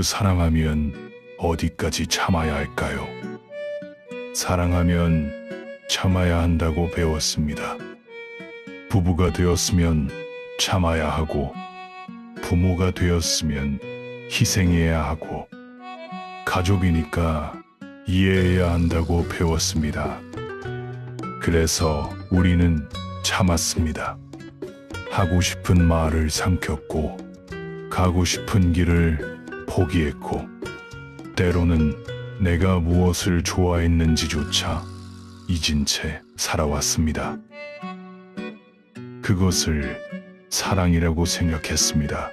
사랑하면 어디까지 참아야 할까요? 사랑하면 참아야 한다고 배웠습니다. 부부가 되었으면 참아야 하고, 부모가 되었으면 희생해야 하고, 가족이니까 이해해야 한다고 배웠습니다. 그래서 우리는 참았습니다. 하고 싶은 말을 삼켰고, 가고 싶은 길을 포기했고, 때로는 내가 무엇을 좋아했는지조차 잊은 채 살아왔습니다. 그것을 사랑이라고 생각했습니다.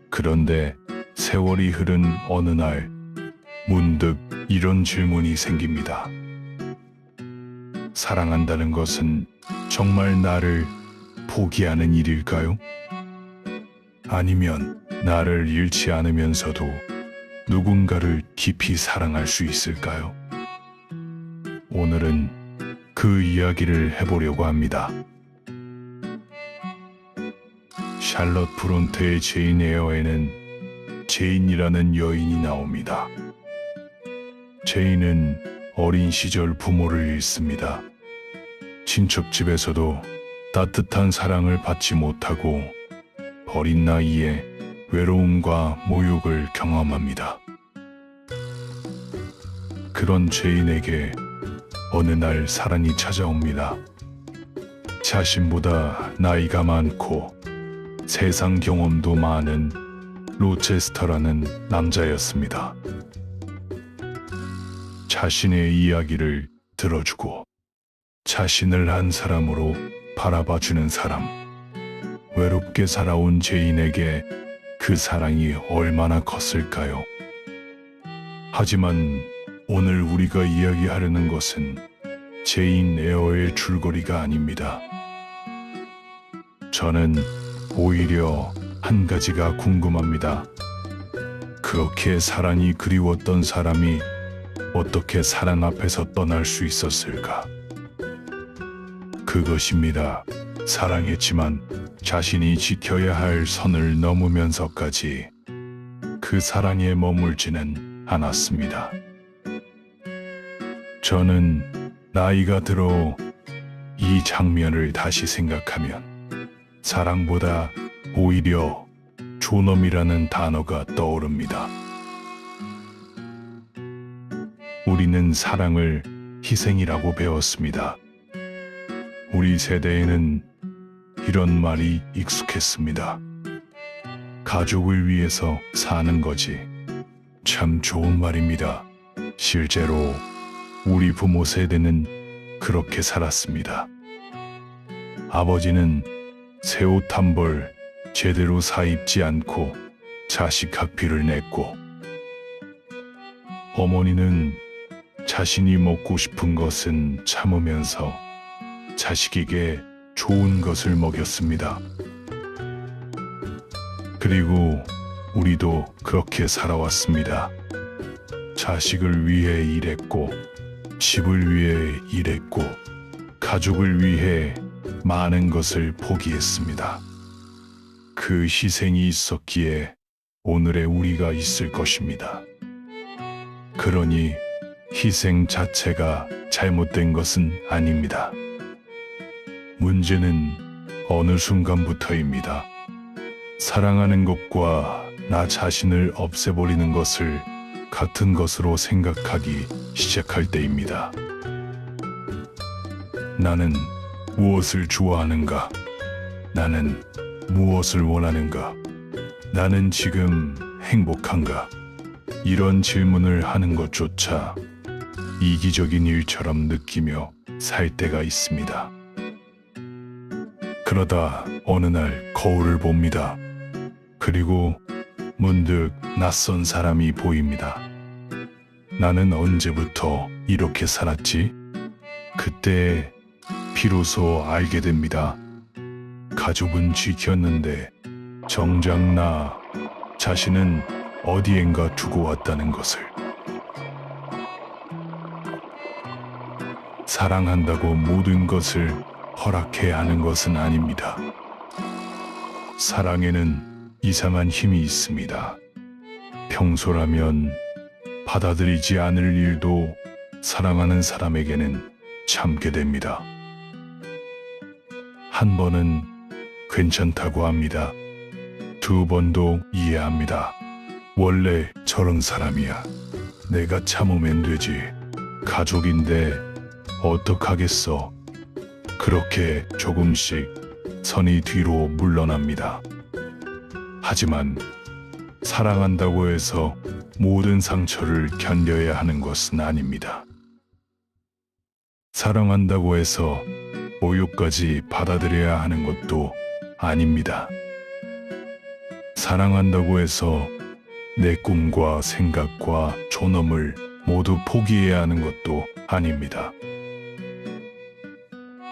그런데 세월이 흐른 어느 날 문득 이런 질문이 생깁니다. 사랑한다는 것은 정말 나를 포기하는 일일까요? 아니면 나를 잃지 않으면서도 누군가를 깊이 사랑할 수 있을까요? 오늘은 그 이야기를 해보려고 합니다. 샬럿 브론테의 제인 에어에는 제인이라는 여인이 나옵니다. 제인은 어린 시절 부모를 잃습니다. 친척집에서도 따뜻한 사랑을 받지 못하고 어린 나이에 외로움과 모욕을 경험합니다. 그런 제인에게 어느 날 사랑이 찾아옵니다. 자신보다 나이가 많고 세상 경험도 많은 로체스터라는 남자였습니다. 자신의 이야기를 들어주고 자신을 한 사람으로 바라봐주는 사람. 외롭게 살아온 제인에게 그 사랑이 얼마나 컸을까요? 하지만 오늘 우리가 이야기하려는 것은 제인 에어의 줄거리가 아닙니다. 저는 오히려 한 가지가 궁금합니다. 그렇게 사랑이 그리웠던 사람이 어떻게 사랑 앞에서 떠날 수 있었을까? 그것입니다. 사랑했지만 자신이 지켜야 할 선을 넘으면서까지 그 사랑에 머물지는 않았습니다. 저는 나이가 들어 이 장면을 다시 생각하면 사랑보다 오히려 존엄이라는 단어가 떠오릅니다. 우리는 사랑을 희생이라고 배웠습니다. 우리 세대에는 이런 말이 익숙했습니다. 가족을 위해서 사는 거지. 참 좋은 말입니다. 실제로 우리 부모 세대는 그렇게 살았습니다. 아버지는 새 옷 한 벌 제대로 사 입지 않고 자식 학비를 냈고, 어머니는 자신이 먹고 싶은 것은 참으면서 자식에게 좋은 것을 먹였습니다. 그리고 우리도 그렇게 살아왔습니다. 자식을 위해 일했고, 집을 위해 일했고, 가족을 위해 많은 것을 포기했습니다. 그 희생이 있었기에 오늘의 우리가 있을 것입니다. 그러니 희생 자체가 잘못된 것은 아닙니다. 문제는 어느 순간부터입니다. 사랑하는 것과 나 자신을 없애버리는 것을 같은 것으로 생각하기 시작할 때입니다. 나는 무엇을 좋아하는가? 나는 무엇을 원하는가? 나는 지금 행복한가? 이런 질문을 하는 것조차 이기적인 일처럼 느끼며 살 때가 있습니다. 그러다 어느 날 거울을 봅니다. 그리고 문득 낯선 사람이 보입니다. 나는 언제부터 이렇게 살았지? 그때 비로소 알게 됩니다. 가족은 지켰는데 정작 나 자신은 어디엔가 두고 왔다는 것을. 사랑한다고 모든 것을 허락해야 하는 것은 아닙니다. 사랑에는 이상한 힘이 있습니다. 평소라면 받아들이지 않을 일도 사랑하는 사람에게는 참게 됩니다. 한 번은 괜찮다고 합니다. 두 번도 이해합니다. 원래 저런 사람이야. 내가 참으면 되지. 가족인데 어떡하겠어. 그렇게 조금씩 선이 뒤로 물러납니다. 하지만 사랑한다고 해서 모든 상처를 견뎌야 하는 것은 아닙니다. 사랑한다고 해서 모욕까지 받아들여야 하는 것도 아닙니다. 사랑한다고 해서 내 꿈과 생각과 존엄을 모두 포기해야 하는 것도 아닙니다.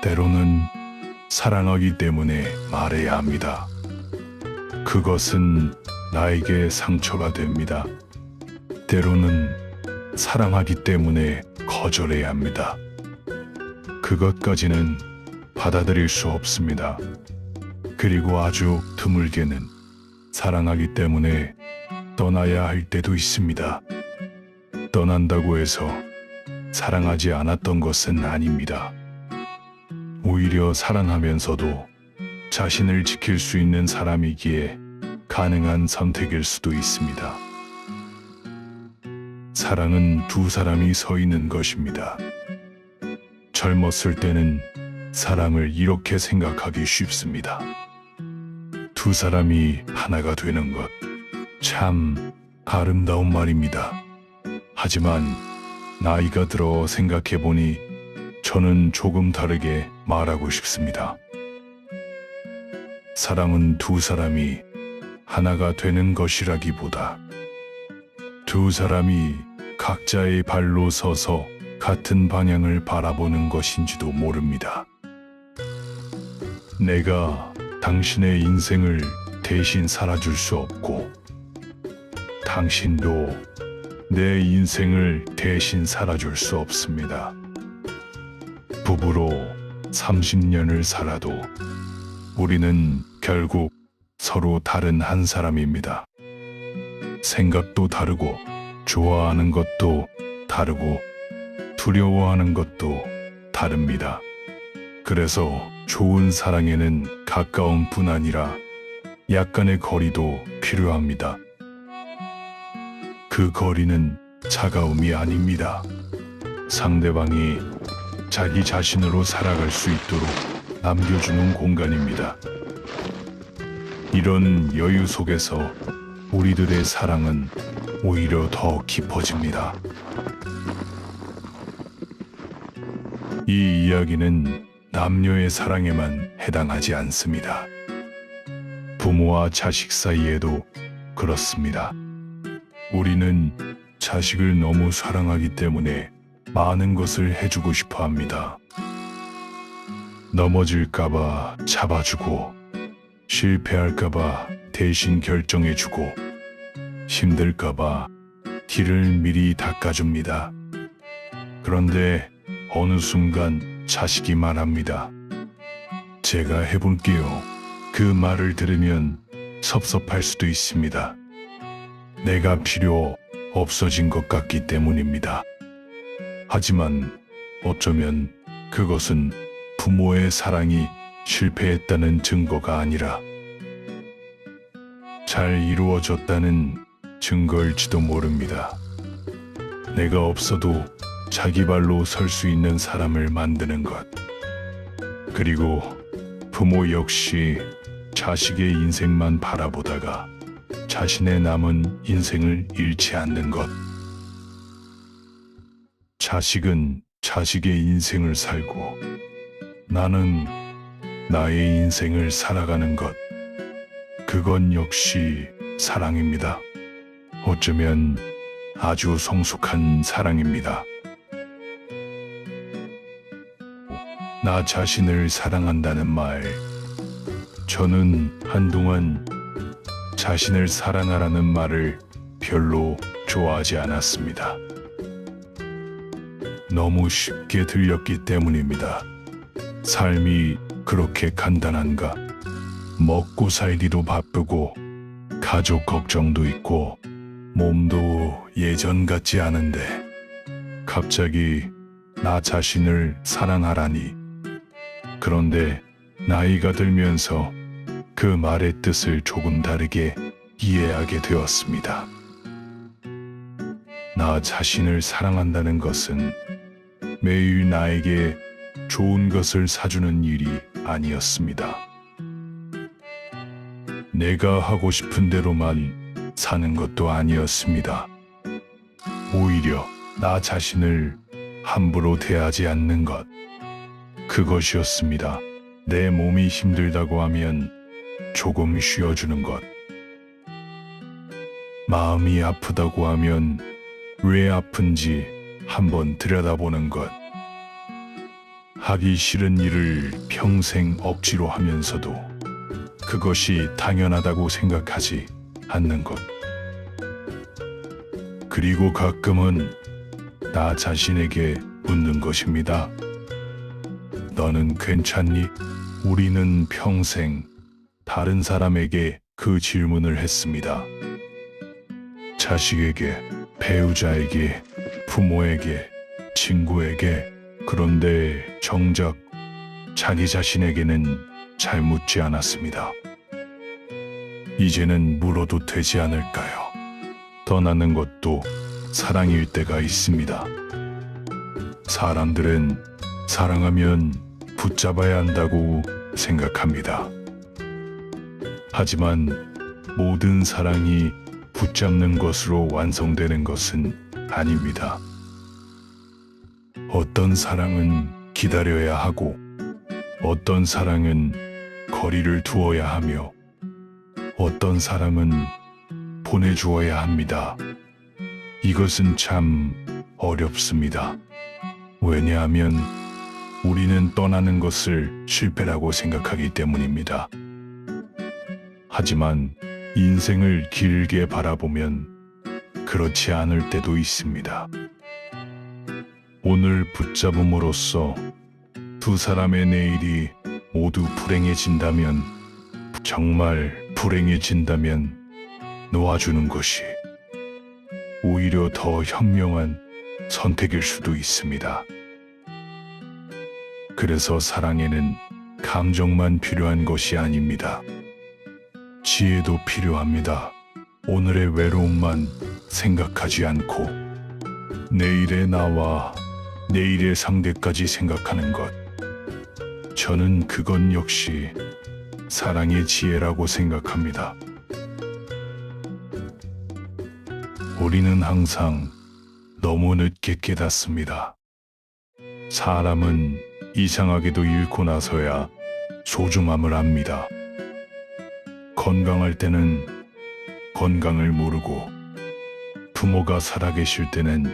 때로는 사랑하기 때문에 말해야 합니다. 그것은 나에게 상처가 됩니다. 때로는 사랑하기 때문에 거절해야 합니다. 그것까지는 받아들일 수 없습니다. 그리고 아주 드물게는 사랑하기 때문에 떠나야 할 때도 있습니다. 떠난다고 해서 사랑하지 않았던 것은 아닙니다. 오히려 사랑하면서도 자신을 지킬 수 있는 사람이기에 가능한 선택일 수도 있습니다. 사랑은 두 사람이 서 있는 것입니다. 젊었을 때는 사랑을 이렇게 생각하기 쉽습니다. 두 사람이 하나가 되는 것, 참 아름다운 말입니다. 하지만 나이가 들어 생각해보니 저는 조금 다르게 말하고 싶습니다. 사랑은 두 사람이 하나가 되는 것이라기보다 두 사람이 각자의 발로 서서 같은 방향을 바라보는 것인지도 모릅니다. 내가 당신의 인생을 대신 살아줄 수 없고 당신도 내 인생을 대신 살아줄 수 없습니다. 부부로 30년을 살아도 우리는 결국 서로 다른 한 사람입니다. 생각도 다르고 좋아하는 것도 다르고 두려워하는 것도 다릅니다. 그래서 좋은 사랑에는 가까운 뿐 아니라 약간의 거리도 필요합니다. 그 거리는 차가움이 아닙니다. 상대방이 자기 자신으로 살아갈 수 있도록 남겨주는 공간입니다. 이런 여유 속에서 우리들의 사랑은 오히려 더 깊어집니다. 이 이야기는 남녀의 사랑에만 해당하지 않습니다. 부모와 자식 사이에도 그렇습니다. 우리는 자식을 너무 사랑하기 때문에 많은 것을 해주고 싶어 합니다. 넘어질까봐 잡아주고, 실패할까봐 대신 결정해주고, 힘들까봐 길을 미리 닦아줍니다. 그런데 어느 순간 자식이 말합니다. 제가 해볼게요. 그 말을 들으면 섭섭할 수도 있습니다. 내가 필요 없어진 것 같기 때문입니다. 하지만 어쩌면 그것은 부모의 사랑이 실패했다는 증거가 아니라 잘 이루어졌다는 증거일지도 모릅니다. 내가 없어도 자기 발로 설 수 있는 사람을 만드는 것. 그리고 부모 역시 자식의 인생만 바라보다가 자신의 남은 인생을 잃지 않는 것. 자식은 자식의 인생을 살고 나는 나의 인생을 살아가는 것. 그건 역시 사랑입니다. 어쩌면 아주 성숙한 사랑입니다. 나 자신을 사랑한다는 말. 저는 한동안 자신을 사랑하라는 말을 별로 좋아하지 않았습니다. 너무 쉽게 들렸기 때문입니다. 삶이 그렇게 간단한가? 먹고 살기도 바쁘고 가족 걱정도 있고 몸도 예전 같지 않은데 갑자기 나 자신을 사랑하라니. 그런데 나이가 들면서 그 말의 뜻을 조금 다르게 이해하게 되었습니다. 나 자신을 사랑한다는 것은 매일 나에게 좋은 것을 사주는 일이 아니었습니다. 내가 하고 싶은 대로만 사는 것도 아니었습니다. 오히려 나 자신을 함부로 대하지 않는 것, 그것이었습니다. 내 몸이 힘들다고 하면 조금 쉬어주는 것, 마음이 아프다고 하면 왜 아픈지 한번 들여다보는 것, 하기 싫은 일을 평생 억지로 하면서도 그것이 당연하다고 생각하지 않는 것, 그리고 가끔은 나 자신에게 묻는 것입니다. 너는 괜찮니? 우리는 평생 다른 사람에게 그 질문을 했습니다. 자식에게, 배우자에게, 부모에게, 친구에게. 그런데 정작 자기 자신에게는 잘 묻지 않았습니다. 이제는 물어도 되지 않을까요? 떠나는 것도 사랑일 때가 있습니다. 사람들은 사랑하면 붙잡아야 한다고 생각합니다. 하지만 모든 사랑이 붙잡는 것으로 완성되는 것은 아닙니다. 어떤 사랑은 기다려야 하고, 어떤 사랑은 거리를 두어야 하며, 어떤 사랑은 보내주어야 합니다. 이것은 참 어렵습니다. 왜냐하면 우리는 떠나는 것을 실패라고 생각하기 때문입니다. 하지만 인생을 길게 바라보면 그렇지 않을 때도 있습니다. 오늘 붙잡음으로써 두 사람의 내일이 모두 불행해진다면, 정말 불행해진다면 놓아주는 것이 오히려 더 현명한 선택일 수도 있습니다. 그래서 사랑에는 감정만 필요한 것이 아닙니다. 지혜도 필요합니다. 오늘의 외로움만 생각하지 않고 내일의 나와 내일의 상대까지 생각하는 것, 저는 그건 역시 사랑의 지혜라고 생각합니다. 우리는 항상 너무 늦게 깨닫습니다. 사람은 이상하게도 잃고 나서야 소중함을 압니다. 건강할 때는 건강을 모르고, 부모가 살아계실 때는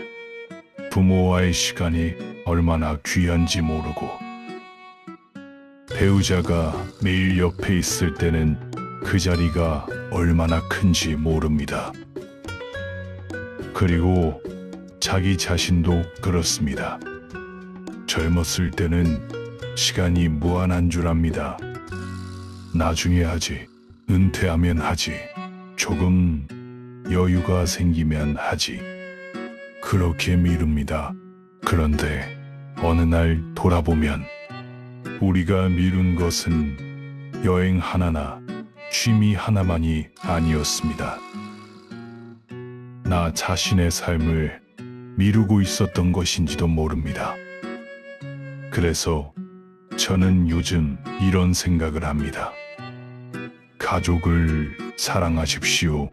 부모와의 시간이 얼마나 귀한지 모르고, 배우자가 매일 옆에 있을 때는 그 자리가 얼마나 큰지 모릅니다. 그리고 자기 자신도 그렇습니다. 젊었을 때는 시간이 무한한 줄 압니다. 나중에 하지, 은퇴하면 하지, 조금 여유가 생기면 하지, 그렇게 미룹니다. 그런데 어느 날 돌아보면 우리가 미룬 것은 여행 하나나 취미 하나만이 아니었습니다. 나 자신의 삶을 미루고 있었던 것인지도 모릅니다. 그래서 저는 요즘 이런 생각을 합니다. 가족을 사랑하십시오.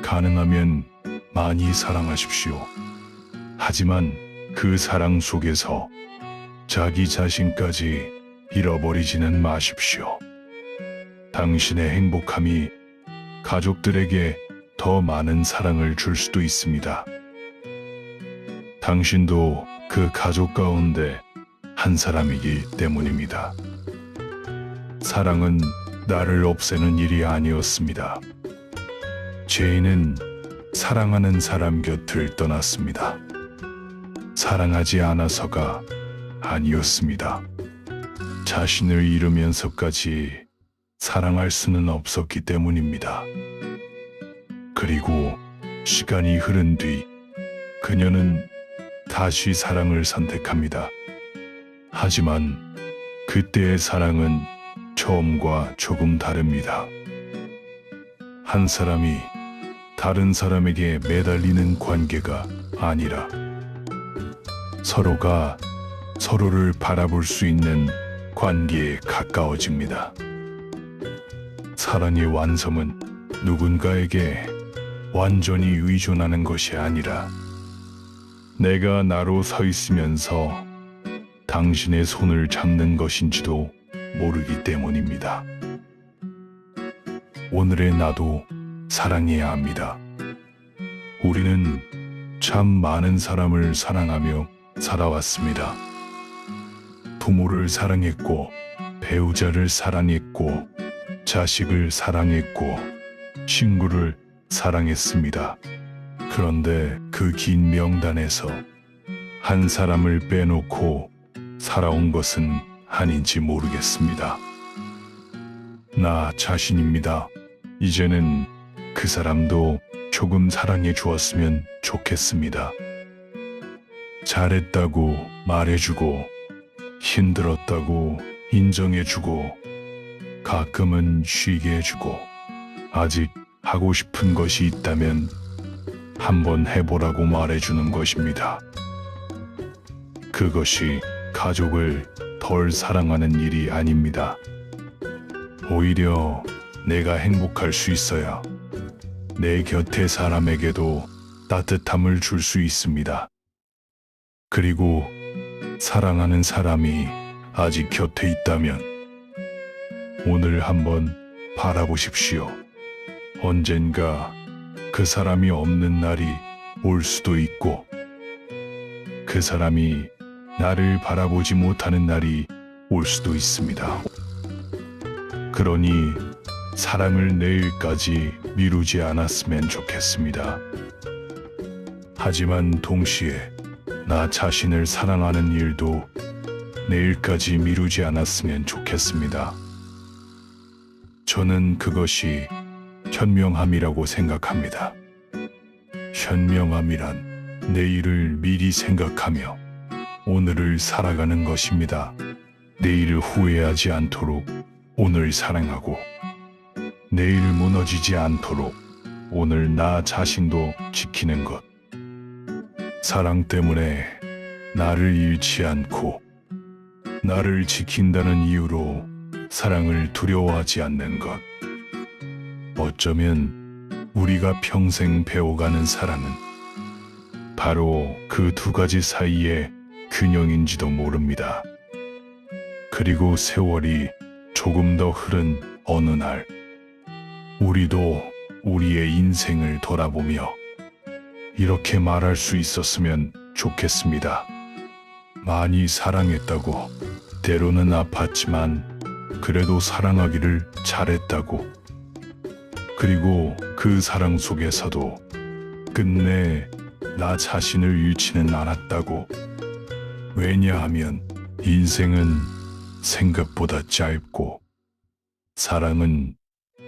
가능하면 많이 사랑하십시오. 하지만 그 사랑 속에서 자기 자신까지 잃어버리지는 마십시오. 당신의 행복함이 가족들에게 더 많은 사랑을 줄 수도 있습니다. 당신도 그 가족 가운데 한 사람이기 때문입니다. 사랑은 나를 없애는 일이 아니었습니다. 죄인은 사랑하는 사람 곁을 떠났습니다. 사랑하지 않아서가 아니었습니다. 자신을 잃으면서까지 사랑할 수는 없었기 때문입니다. 그리고 시간이 흐른 뒤 그녀는 다시 사랑을 선택합니다. 하지만 그때의 사랑은 처음과 조금 다릅니다. 한 사람이 다른 사람에게 매달리는 관계가 아니라 서로가 서로를 바라볼 수 있는 관계에 가까워집니다. 사랑의 완성은 누군가에게 완전히 의존하는 것이 아니라 내가 나로 서 있으면서 당신의 손을 잡는 것인지도 모르기 때문입니다. 오늘의 나도 사랑해야 합니다. 우리는 참 많은 사람을 사랑하며 살아왔습니다. 부모를 사랑했고, 배우자를 사랑했고, 자식을 사랑했고, 친구를 사랑했습니다. 그런데 그 긴 명단에서 한 사람을 빼놓고 살아온 것은 아닌지 모르겠습니다. 나 자신입니다. 이제는 그 사람도 조금 사랑해 주었으면 좋겠습니다. 잘했다고 말해주고, 힘들었다고 인정해주고, 가끔은 쉬게 해주고, 아직 하고 싶은 것이 있다면 한번 해보라고 말해주는 것입니다. 그것이 가족을 덜 사랑하는 일이 아닙니다. 오히려 내가 행복할 수 있어야 내 곁의 사람에게도 따뜻함을 줄 수 있습니다. 그리고 사랑하는 사람이 아직 곁에 있다면 오늘 한번 바라보십시오. 언젠가 그 사람이 없는 날이 올 수도 있고 그 사람이 나를 바라보지 못하는 날이 올 수도 있습니다. 그러니 사랑을 내일까지 미루지 않았으면 좋겠습니다. 하지만 동시에 나 자신을 사랑하는 일도 내일까지 미루지 않았으면 좋겠습니다. 저는 그것이 현명함이라고 생각합니다. 현명함이란 내일을 미리 생각하며 오늘을 살아가는 것입니다. 내일을 후회하지 않도록 오늘 사랑하고 내일 무너지지 않도록 오늘 나 자신도 지키는 것. 사랑 때문에 나를 잃지 않고 나를 지킨다는 이유로 사랑을 두려워하지 않는 것. 어쩌면 우리가 평생 배워가는 사랑은 바로 그 두 가지 사이의 균형인지도 모릅니다. 그리고 세월이 조금 더 흐른 어느 날, 우리도 우리의 인생을 돌아보며 이렇게 말할 수 있었으면 좋겠습니다. 많이 사랑했다고, 때로는 아팠지만 그래도 사랑하기를 잘했다고. 그리고 그 사랑 속에서도 끝내 나 자신을 잃지는 않았다고. 왜냐하면 인생은 생각보다 짧고 사랑은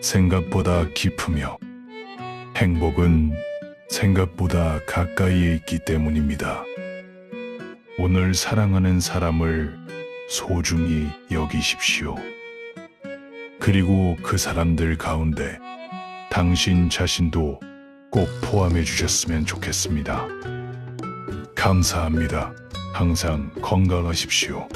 생각보다 깊으며 행복은 생각보다 가까이에 있기 때문입니다. 오늘 사랑하는 사람을 소중히 여기십시오. 그리고 그 사람들 가운데 당신 자신도 꼭 포함해 주셨으면 좋겠습니다. 감사합니다. 항상 건강하십시오.